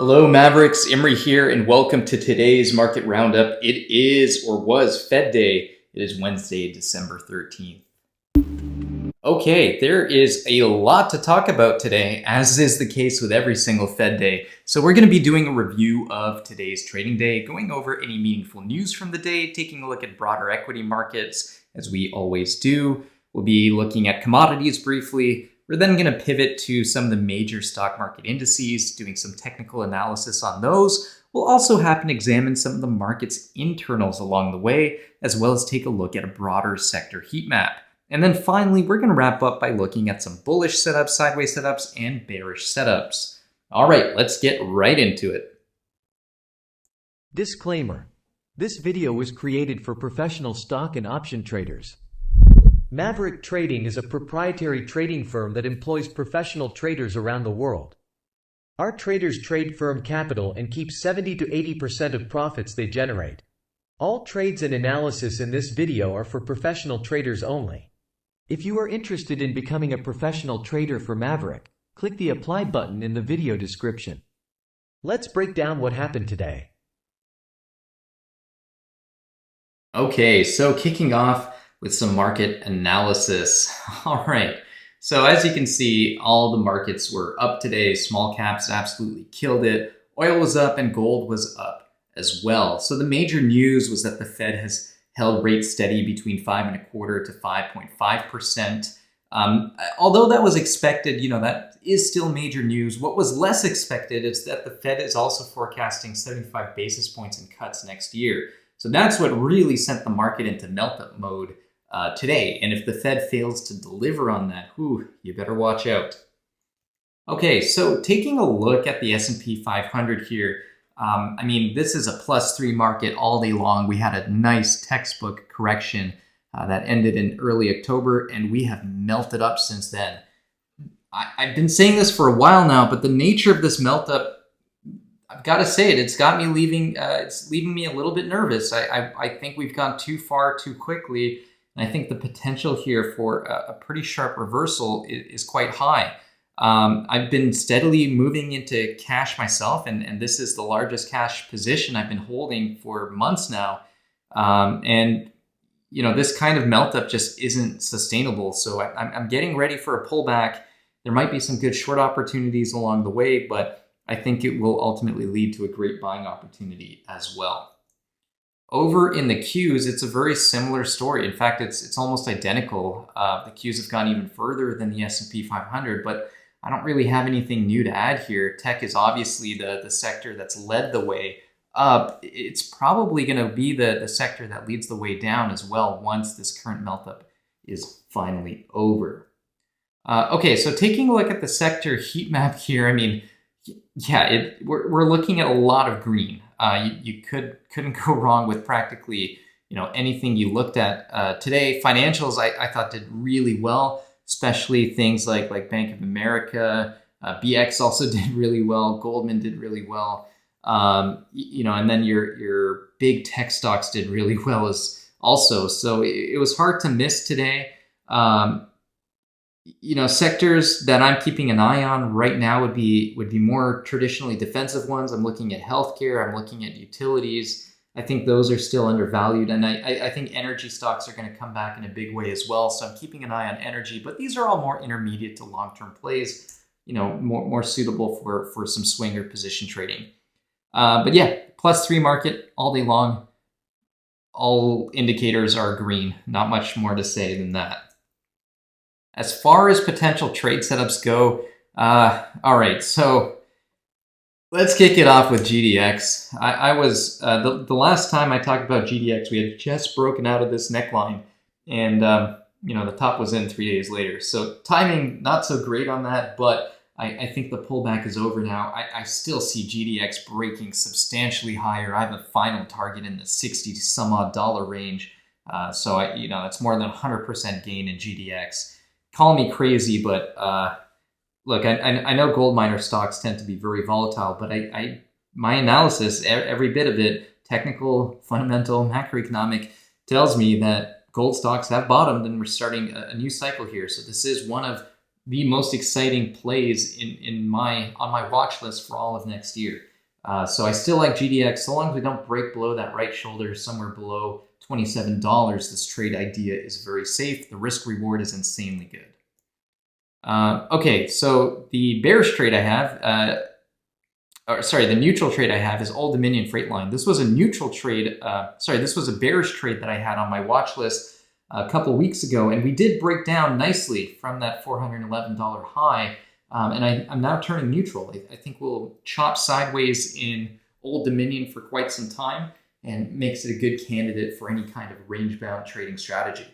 Hello Mavericks, Imri here, and welcome to today's Market Roundup. It is, or was, Fed Day. It is Wednesday, December 13th. Okay, there is a lot to talk about today, as is the case with every single Fed Day. So we're going to be doing a review of today's trading day, going over any meaningful news from the day, taking a look at broader equity markets, as we always do. We'll be looking at commodities briefly. We're then going to pivot to some of the major stock market indices, doing some technical analysis on those. We'll also happen to examine some of the market's internals along the way, as well as take a look at a broader sector heat map. And then finally, we're going to wrap up by looking at some bullish setups, sideways setups, and bearish setups. All right, let's get right into it. Disclaimer: this video was created for professional stock and option traders. Maverick Trading is a proprietary trading firm that employs professional traders around the world. Our traders trade firm capital and keep 70 to 80% of profits they generate. All trades and analysis in this video are for professional traders only. If you are interested in becoming a professional trader for Maverick, click the apply button in the video description. Let's break down what happened today. Okay, so kicking off with some market analysis. All right, so as you can see, all the markets were up today. Small caps absolutely killed it. Oil was up and gold was up as well. So the major news was that the Fed has held rates steady between 5.25% to 5.5%. Although that was expected, that is still major news. What was less expected is that the Fed is also forecasting 75 basis points in cuts next year. So that's what really sent the market into melt-up mode today. And if the Fed fails to deliver on that, you better watch out. Okay, so taking a look at the S&P 500 here, this is a +3 market all day long. We had a nice textbook correction that ended in early October, and we have melted up since then. I've been saying this for a while now, but the nature of this melt up, I've got to say it, it's got me it's leaving me a little bit nervous. I think we've gone too far too quickly. And I think the potential here for a pretty sharp reversal is quite high. I've been steadily moving into cash myself, and this is the largest cash position I've been holding for months now. This kind of melt up just isn't sustainable. So I'm getting ready for a pullback. There might be some good short opportunities along the way, but I think it will ultimately lead to a great buying opportunity as well. Over in the Qs, it's a very similar story. In fact, it's almost identical. The Qs have gone even further than the S&P 500, but I don't really have anything new to add here. Tech is obviously the sector that's led the way up. It's probably going to be the sector that leads the way down as well once this current melt up is finally over. Okay, so taking a look at the sector heat map here, we're looking at a lot of green. You couldn't go wrong with practically anything you looked at today. Financials I thought did really well, especially things like Bank of America. BX also did really well. Goldman did really well. And then your big tech stocks did really well also. So it was hard to miss today. Sectors that I'm keeping an eye on right now would be more traditionally defensive ones. I'm looking at healthcare. I'm looking at utilities. I think those are still undervalued. And I think energy stocks are going to come back in a big way as well. So I'm keeping an eye on energy, but these are all more intermediate to long-term plays, more suitable for some swinger position trading. But yeah, +3 market all day long. All indicators are green. Not much more to say than that. As far as potential trade setups go, all right, so let's kick it off with GDX. I was, the last time I talked about GDX, we had just broken out of this neckline, and the top was in 3 days later. So timing, not so great on that, but I think the pullback is over now. I still see GDX breaking substantially higher. I have a final target in the $60 some odd range. So that's more than 100% gain in GDX. Call me crazy, but look, I know gold miner stocks tend to be very volatile, but my analysis, every bit of it, technical, fundamental, macroeconomic, tells me that gold stocks have bottomed and we're starting a new cycle here. So this is one of the most exciting plays on my watch list for all of next year. So I still like GDX. So long as we don't break below that right shoulder, somewhere below $27, this trade idea is very safe. The risk reward is insanely good. Okay, so the bearish trade I have, the neutral trade I have is Old Dominion Freight Line. This was a neutral trade. This was a bearish trade that I had on my watch list a couple weeks ago, and we did break down nicely from that $411 high. And I'm now turning neutral. I think we'll chop sideways in Old Dominion for quite some time, and makes it a good candidate for any kind of range-bound trading strategy.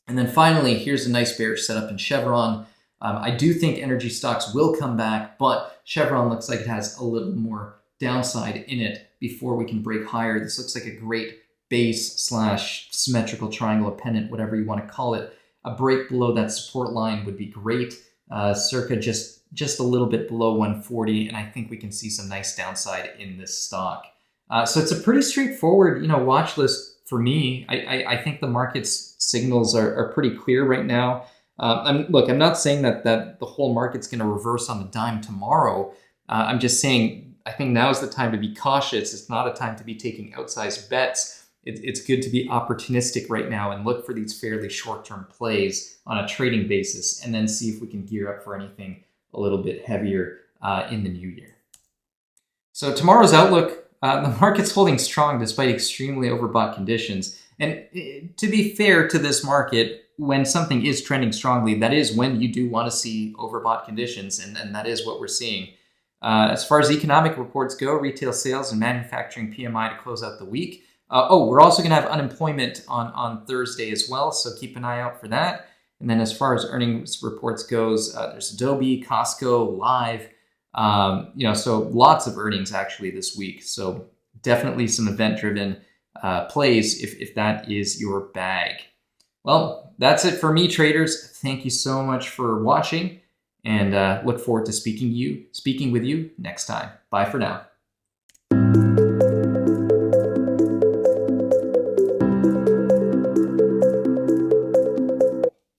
And then finally, here's a nice bearish setup in Chevron. I do think energy stocks will come back, but Chevron looks like it has a little more downside in it before we can break higher. This looks like a great base / symmetrical triangle, pennant, whatever you want to call it. A break below that support line would be great, circa just a little bit below 140, and I think we can see some nice downside in this stock. So it's a pretty straightforward, watch list for me. I think the market's signals are pretty clear right now. I'm not saying that the whole market's going to reverse on a dime tomorrow. I'm just saying I think now is the time to be cautious. It's not a time to be taking outsized bets. It's good to be opportunistic right now and look for these fairly short-term plays on a trading basis, and then see if we can gear up for anything a little bit heavier in the new year. So tomorrow's outlook, the market's holding strong despite extremely overbought conditions. And to be fair to this market, when something is trending strongly, that is when you do want to see overbought conditions, and that is what we're seeing. As far as economic reports go, retail sales and manufacturing PMI to close out the week. We're also going to have unemployment on Thursday as well, so keep an eye out for that. And then as far as earnings reports goes, there's Adobe, Costco, Live, so lots of earnings actually this week. So definitely some event-driven plays if that is your bag. Well, that's it for me, traders. Thank you so much for watching, and look forward to speaking with you next time. Bye for now.